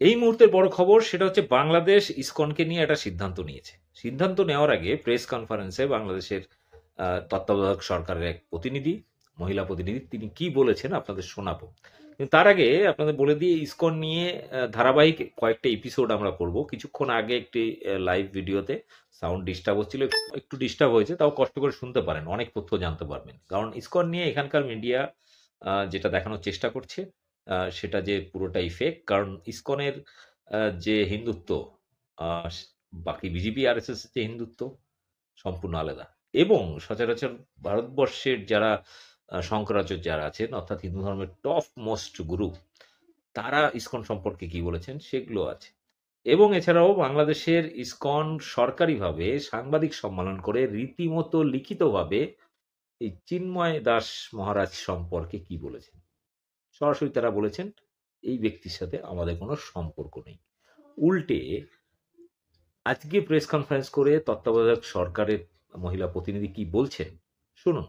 এই মুহূর্তের বড় খবর সেটা হচ্ছে বাংলাদেশ ইসকনকে নিয়ে একটা সিদ্ধান্ত নিয়েছে। সিদ্ধান্ত নেওয়ার আগে প্রেস কনফারেন্সে বাংলাদেশের তত্ত্বাবধায়ক সরকারের এক প্রতিনিধি, মহিলা প্রতিনিধি, তিনি কি বলেছেন আপনাদের শোনাবো। কিন্তু তার আগে আপনাদের বলে দিয়ে ইসকন নিয়ে ধারাবাহিক কয়েকটা এপিসোড আমরা করব। কিছুক্ষণ আগে একটি লাইভ ভিডিওতে সাউন্ড ডিস্টার্ব হচ্ছিল, একটু ডিস্টার্ব হয়েছে, তাও কষ্ট করে শুনতে পারেন, অনেক তথ্য জানতে পারবেন। কারণ ইসকন নিয়ে এখানকার মিডিয়া যেটা দেখানোর চেষ্টা করছে সেটা যে পুরোটাই ফেক। কারণ ইসকনের যে হিন্দুত্ব, বাকি বিজেপি আর এস এস যে হিন্দুত্ব সম্পূর্ণ আলাদা। এবং সচরাচর ভারতবর্ষের যারা শঙ্করাচার্য যারা আছেন, অর্থাৎ হিন্দু ধর্মের টপ মোস্ট গুরু, তারা ইসকন সম্পর্কে কি বলেছেন সেগুলো আছে। এবং এছাড়াও বাংলাদেশের ইসকন সরকারিভাবে সাংবাদিক সম্মেলন করে রীতিমতো লিখিতভাবে এই চিন্ময় দাস মহারাজ সম্পর্কে কি বলেছেন। সরাসরি তারা বলেছেন এই ব্যক্তির সাথে আমাদের কোনো সম্পর্ক নেই। উল্টে আজকে প্রেস কনফারেন্স করে তত্ত্বাবধায়ক সরকারের মহিলা প্রতিনিধি কি বলছেন শুনুন,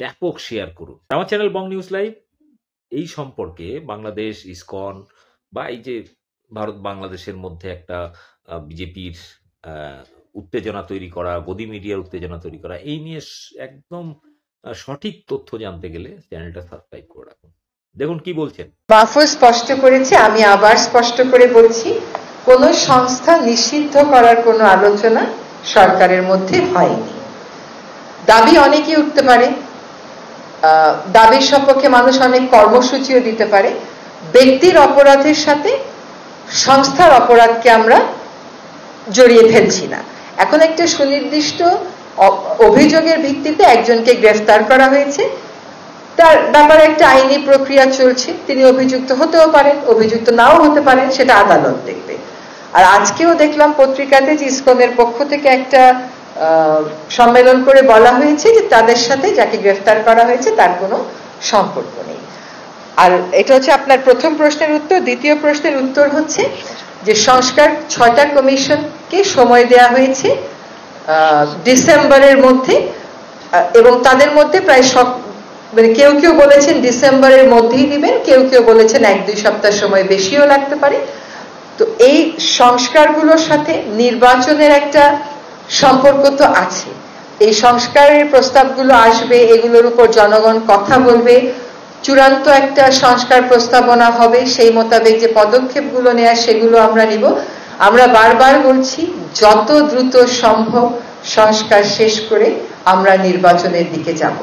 ব্যাপক শেয়ার করুন। আমার চ্যানেল বং নিউজ লাইভ এই সম্পর্কে বাংলাদেশ ইসকন বা এই যে ভারত বাংলাদেশের মধ্যে একটা বিজেপির উত্তেজনা তৈরি করা, গদি মিডিয়ার উত্তেজনা তৈরি করা, এই নিয়ে একদম সঠিক তথ্য জানতে গেলে চ্যানেলটা সাবস্ক্রাইব করে রাখুন। দেখুন কি বলছেন। বাফু স্পষ্ট করেছে, আমি আবার স্পষ্ট করে বলছি, কোন সংস্থা নিষিদ্ধ করার কোনো আলোচনা সরকারের মধ্যে হয়নি। দাবি অনেকেই উঠতে পারে, দাবির সপক্ষে মানুষ অনেক কর্মসূচিও দিতে পারে। ব্যক্তির অপরাধের সাথে সংস্থার অপরাধকে আমরা জড়িয়ে ফেলছি না। এখন একটা সুনির্দিষ্ট অভিযোগের ভিত্তিতে একজনকে গ্রেফতার করা হয়েছে, তার ব্যাপারে একটা আইনি প্রক্রিয়া চলছে। তিনি অভিযুক্ত হতেও পারেন, অভিযুক্ত নাও হতে পারেন, সেটা আদালত দেখবে। আর আজকেও দেখলাম পত্রিকাতে যে ইসকনের পক্ষ থেকে একটা সম্মেলন করে বলা হয়েছে যে তাদের সাথে যাকে গ্রেফতার করা হয়েছে তার কোনো সম্পর্ক নেই। আর এটা হচ্ছে আপনার প্রথম প্রশ্নের উত্তর। দ্বিতীয় প্রশ্নের উত্তর হচ্ছে যে সংস্কার 6টা কমিশনকে সময় দেওয়া হয়েছে ডিসেম্বরের মধ্যে, এবং তাদের মধ্যে প্রায় মানে কেউ কেউ বলেছেন ডিসেম্বরের মধ্যেই দিবেন, কেউ কেউ বলেছেন 1-2 সপ্তাহ সময় বেশিও লাগতে পারে। তো এই সংস্কারগুলোর সাথে নির্বাচনের একটা সম্পর্ক তো আছে। এই সংস্কারের প্রস্তাবগুলো আসবে, এগুলোর উপর জনগণ কথা বলবে, চূড়ান্ত একটা সংস্কার প্রস্তাবনা হবে, সেই মোতাবেক যে পদক্ষেপগুলো নেওয়া সেগুলো আমরা নিব। আমরা বারবার বলছি যত দ্রুত সম্ভব সংস্কার শেষ করে আমরা নির্বাচনের দিকে যাব।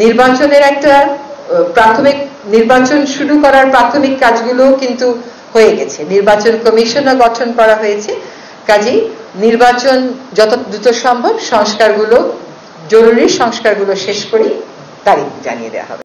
নির্বাচনের একটা প্রাথমিক নির্বাচন শুরু করার প্রাথমিক কাজগুলো কিন্তু হয়ে গেছে, নির্বাচন কমিশনও গঠন করা হয়েছে। কাজেই নির্বাচন যত দ্রুত সম্ভব সংস্কারগুলো, জরুরি সংস্কারগুলো শেষ করেই তারিখ জানিয়ে দেওয়া হবে।